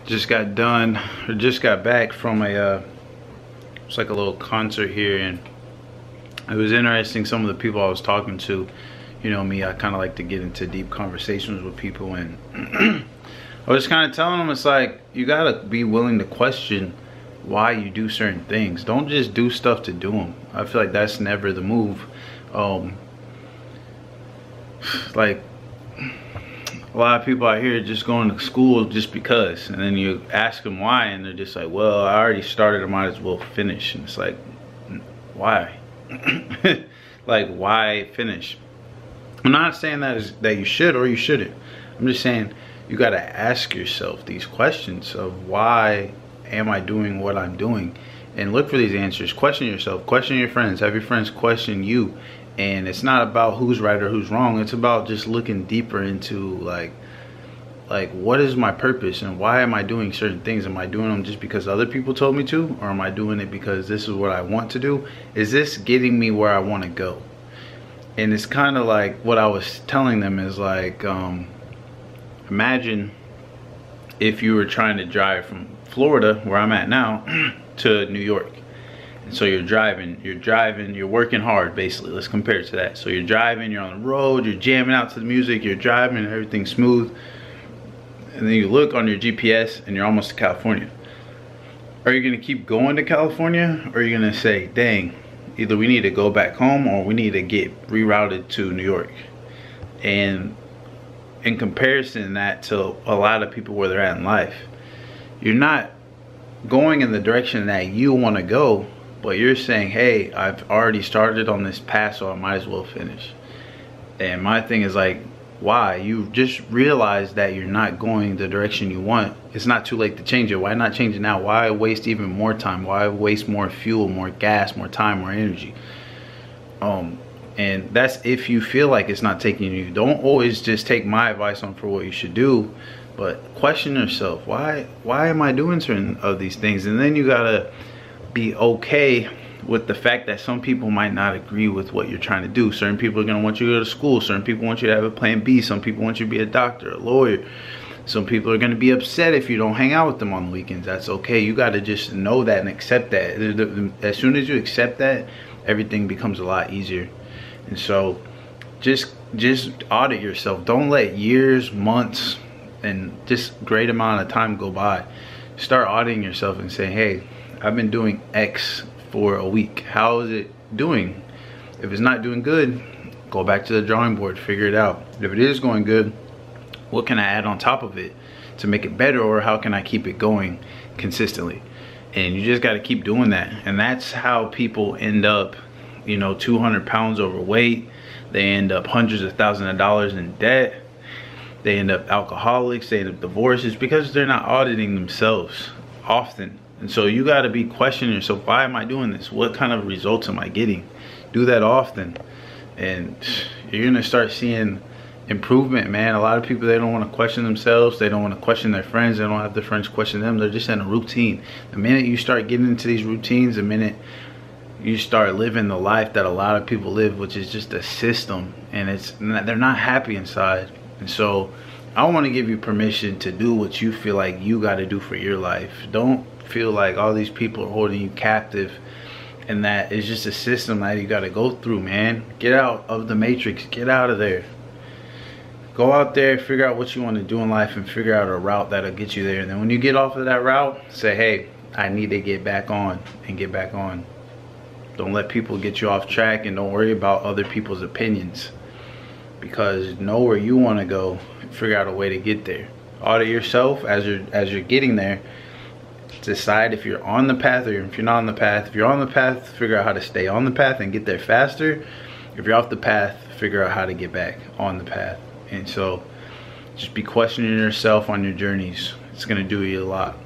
Just got done, or just got back from it's like a little concert here, and it was interesting. Some of the people I was talking to, you know me, I kind of like to get into deep conversations with people, and I was kind of telling them, it's like, you gotta be willing to question why you do certain things. Don't just do stuff to do them. I feel like that's never the move. Like, a lot of people out here just going to school just because, and then you ask them why, and they're just like, well, I already started, I might as well finish. And it's like, why? Like, why finish? I'm not saying that you should or you shouldn't. I'm just saying you got to ask yourself these questions of, why am I doing what I'm doing? And look for these answers. Question yourself, question your friends, have your friends question you. And it's not about who's right or who's wrong. It's about just looking deeper into like what is my purpose, and why am I doing certain things? Am I doing them just because other people told me to, or am I doing it because this is what I want to do? Is this getting me where I want to go? And it's kind of like what I was telling them is like, imagine if you were trying to drive from Florida, where I'm at now, to New York. And so you're driving, you're working hard, basically. Let's compare it to that. So you're driving, you're on the road, you're jamming out to the music, you're driving, everything's smooth. And then you look on your GPS and you're almost to California. Are you gonna keep going to California? Or are you gonna say, dang, either we need to go back home or we need to get rerouted to New York? And in comparison that to a lot of people where they're at in life, you're not going in the direction that you want to go, but you're saying, hey, I've already started on this path, so I might as well finish. And my thing is like, why? You just realized that you're not going the direction you want. It's not too late to change it. Why not change it now? Why waste even more time? Why waste more fuel, more gas, more time, more energy? And that's if you feel like it's not taking you. Don't always just take my advice on for what you should do, but question yourself, why am I doing certain of these things? And then you gotta be okay with the fact that some people might not agree with what you're trying to do. Certain people are gonna want you to go to school. Certain people want you to have a plan B. Some people want you to be a doctor, a lawyer. Some people are gonna be upset if you don't hang out with them on the weekends. That's okay. You gotta just know that and accept that. As soon as you accept that, everything becomes a lot easier. And so just audit yourself. Don't let years, months, and just great amount of time go by. Start auditing yourself and say, hey, I've been doing X for a week. How is it doing? If it's not doing good, go back to the drawing board, figure it out. If it is going good, what can I add on top of it to make it better, or how can I keep it going consistently? And you just got to keep doing that. And that's how people end up, you know, 200 pounds overweight. They end up hundreds of thousands of dollars in debt. They end up alcoholics, they end up divorces, because they're not auditing themselves often. And so you got to be questioning yourself, why am I doing this? What kind of results am I getting? Do that often, and you're gonna start seeing improvement, man. A lot of people, they don't want to question themselves. They don't want to question their friends. They don't have their friends question them. They're just in a routine. The minute you start getting into these routines, the minute you start living the life that a lot of people live, which is just a system, and they're not happy inside. And so I want to give you permission to do what you feel like you got to do for your life. Don't feel like all these people are holding you captive, and that is just a system that you got to go through, man. Get out of the matrix. Get out of there. Go out there, figure out what you want to do in life, and figure out a route that'll get you there. And then when you get off of that route, say, hey, I need to get back on, and get back on. Don't let people get you off track, and don't worry about other people's opinions, because know where you want to go, figure out a way to get there. Audit yourself as you're getting there. Decide if you're on the path or if you're not on the path. If you're on the path, figure out how to stay on the path and get there faster. If you're off the path, figure out how to get back on the path. And so just be questioning yourself on your journeys. It's gonna do you a lot.